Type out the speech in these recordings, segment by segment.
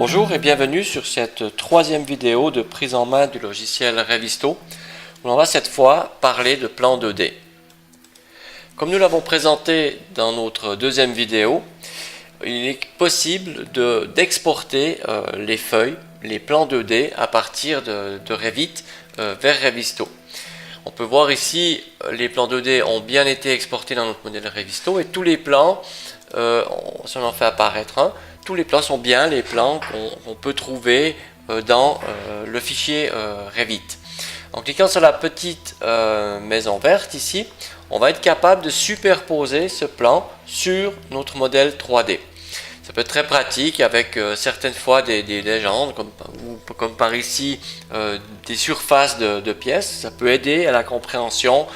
Bonjour et bienvenue sur cette troisième vidéo de prise en main du logiciel Revisto, où l'on va cette fois parler de plan 2D. Comme nous l'avons présenté dans notre deuxième vidéo, il est possible d'exporter les feuilles, les plans 2D à partir de Revit vers Revisto. On peut voir ici, les plans 2D ont bien été exportés dans notre modèle Revisto et tous les plans, si on en fait apparaître un, tous les plans sont bien les plans qu'on peut trouver dans le fichier Revit. En cliquant sur la petite maison verte ici, on va être capable de superposer ce plan sur notre modèle 3D. Ça peut être très pratique avec certaines fois des légendes, comme par ici des surfaces de pièces. Ça peut aider à la compréhension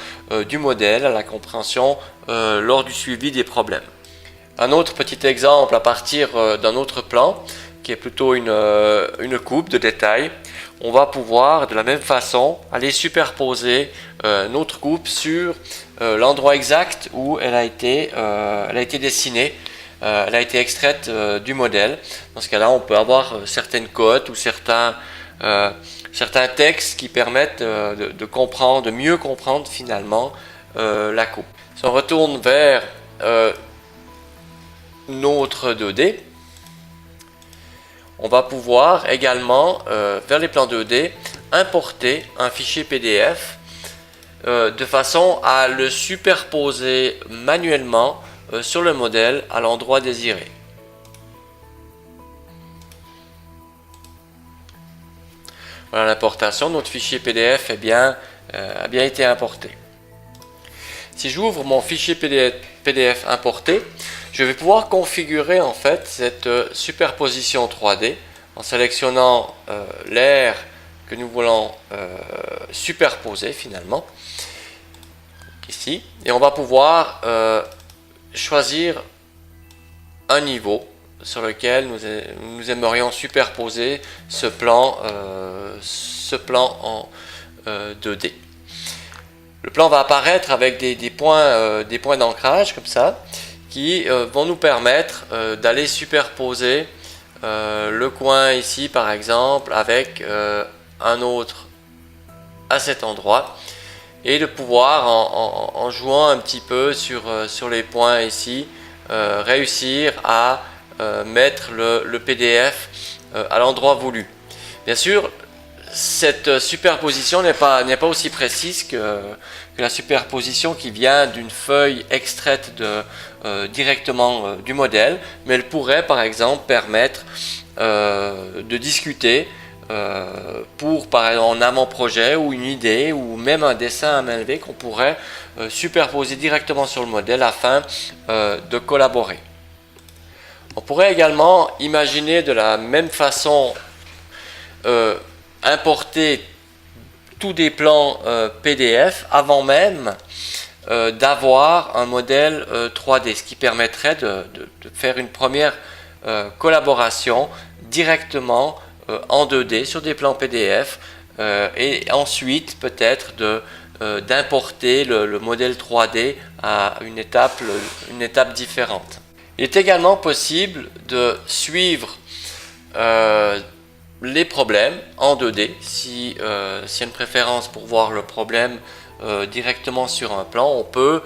du modèle, à la compréhension lors du suivi des problèmes. Un autre petit exemple à partir d'un autre plan, qui est plutôt une coupe de détail. On va pouvoir de la même façon aller superposer notre coupe sur l'endroit exact où elle a été dessinée. Elle a été extraite du modèle. Dans ce cas-là, on peut avoir certaines cotes ou certains textes qui permettent de mieux comprendre finalement la coupe. Si on retourne vers notre 2D, on va pouvoir également, vers les plans 2D, importer un fichier PDF de façon à le superposer manuellement sur le modèle à l'endroit désiré. Voilà l'importation, notre fichier PDF a bien été importé. Si j'ouvre mon fichier PDF importé, je vais pouvoir configurer en fait cette superposition 3D en sélectionnant l'aire que nous voulons superposer finalement ici, et on va pouvoir choisir un niveau sur lequel nous aimerions superposer ce plan en 2D. Le plan va apparaître avec des points d'ancrage comme ça, qui vont nous permettre d'aller superposer le coin ici par exemple avec un autre à cet endroit, et de pouvoir en jouant un petit peu sur les points ici réussir à mettre le PDF à l'endroit voulu. Bien sûr, cette superposition n'est pas aussi précise que la superposition qui vient d'une feuille extraite directement du modèle, mais elle pourrait par exemple permettre de discuter pour par exemple un avant-projet ou une idée ou même un dessin à main levée qu'on pourrait superposer directement sur le modèle afin de collaborer. On pourrait également imaginer de la même façon importer tous des plans PDF avant même d'avoir un modèle 3D, ce qui permettrait de faire une première collaboration directement en 2D sur des plans PDF et ensuite peut-être d'importer le modèle 3D à une étape différente. Il est également possible de suivre les problèmes en 2D, s'il y a une préférence pour voir le problème directement sur un plan, on peut,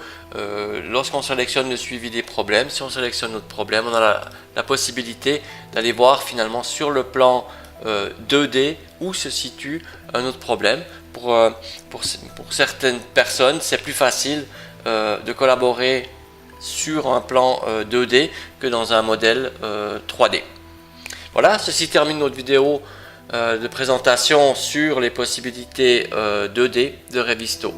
lorsqu'on sélectionne le suivi des problèmes, si on sélectionne notre problème, on a la possibilité d'aller voir finalement sur le plan 2D où se situe un autre problème. Pour certaines personnes, c'est plus facile de collaborer sur un plan 2D que dans un modèle 3D. Voilà, ceci termine notre vidéo de présentation sur les possibilités 2D de Revisto.